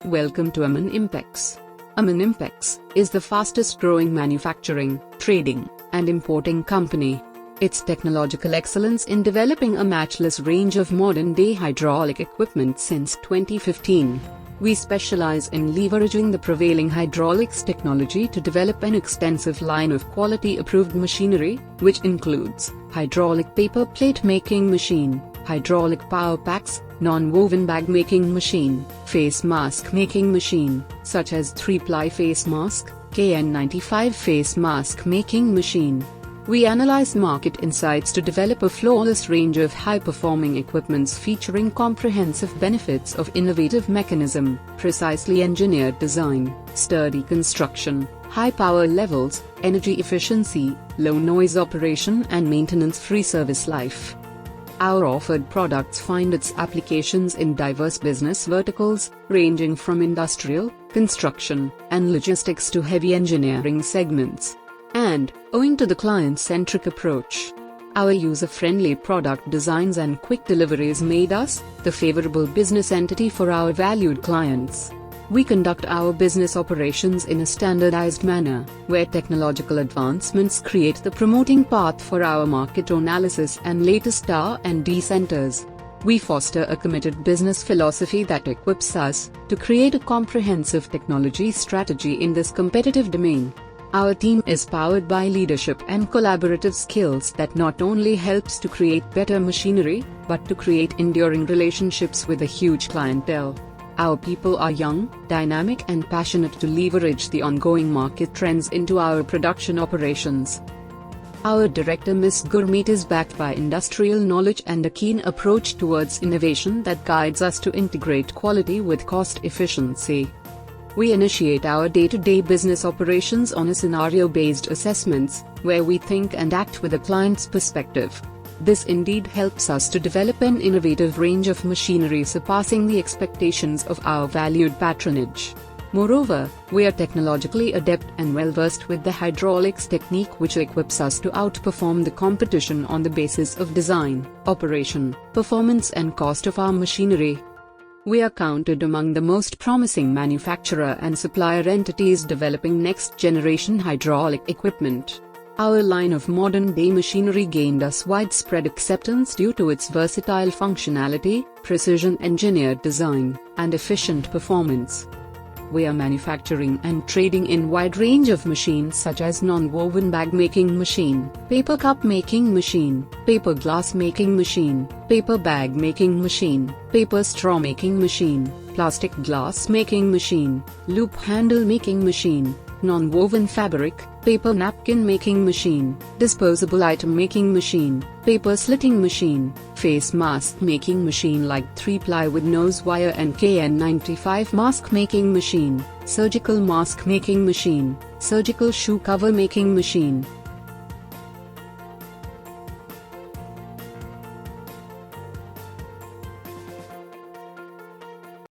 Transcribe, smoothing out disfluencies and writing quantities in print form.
Welcome to Aman Impex. Aman Impex is the fastest growing manufacturing, trading, and importing company. Its technological excellence in developing a matchless range of modern-day hydraulic equipment since 2015. We specialize in leveraging the prevailing hydraulics technology to develop an extensive line of quality-approved machinery, which includes hydraulic paper plate making machine, hydraulic power packs, non-woven bag making machine, face mask making machine, such as 3-ply face mask, KN95 face mask making machine. We analyze market insights to develop a flawless range of high-performing equipments featuring comprehensive benefits of innovative mechanism, precisely engineered design, sturdy construction, high power levels, energy efficiency, low noise operation and maintenance-free service life. Our offered products find its applications in diverse business verticals, ranging from industrial, construction, and logistics to heavy engineering segments. And, owing to the client-centric approach, our user-friendly product designs and quick deliveries made us the favorable business entity for our valued clients. We conduct our business operations in a standardized manner, where technological advancements create the promoting path for our market analysis and latest R&D centers. We foster a committed business philosophy that equips us to create a comprehensive technology strategy in this competitive domain. Our team is powered by leadership and collaborative skills that not only helps to create better machinery, but to create enduring relationships with a huge clientele. Our people are young, dynamic and passionate to leverage the ongoing market trends into our production operations. Our director Ms. Gurmeet is backed by industrial knowledge and a keen approach towards innovation that guides us to integrate quality with cost efficiency. We initiate our day-to-day business operations on a scenario-based assessments, where we think and act with a client's perspective. This indeed helps us to develop an innovative range of machinery surpassing the expectations of our valued patronage. Moreover, we are technologically adept and well-versed with the hydraulics technique, which equips us to outperform the competition on the basis of design, operation, performance and cost of our machinery. We are counted among the most promising manufacturer and supplier entities developing next-generation hydraulic equipment. Our line of modern-day machinery gained us widespread acceptance due to its versatile functionality, precision-engineered design, and efficient performance. We are manufacturing and trading in wide range of machines such as non-woven bag making machine, paper cup making machine, paper glass making machine, paper bag making machine, paper straw making machine, plastic glass making machine, loop handle making machine, non-woven fabric, paper napkin making machine, disposable item making machine, paper slitting machine, face mask making machine like 3-ply with nose wire and KN95 mask making machine, surgical mask making machine, surgical shoe cover making machine,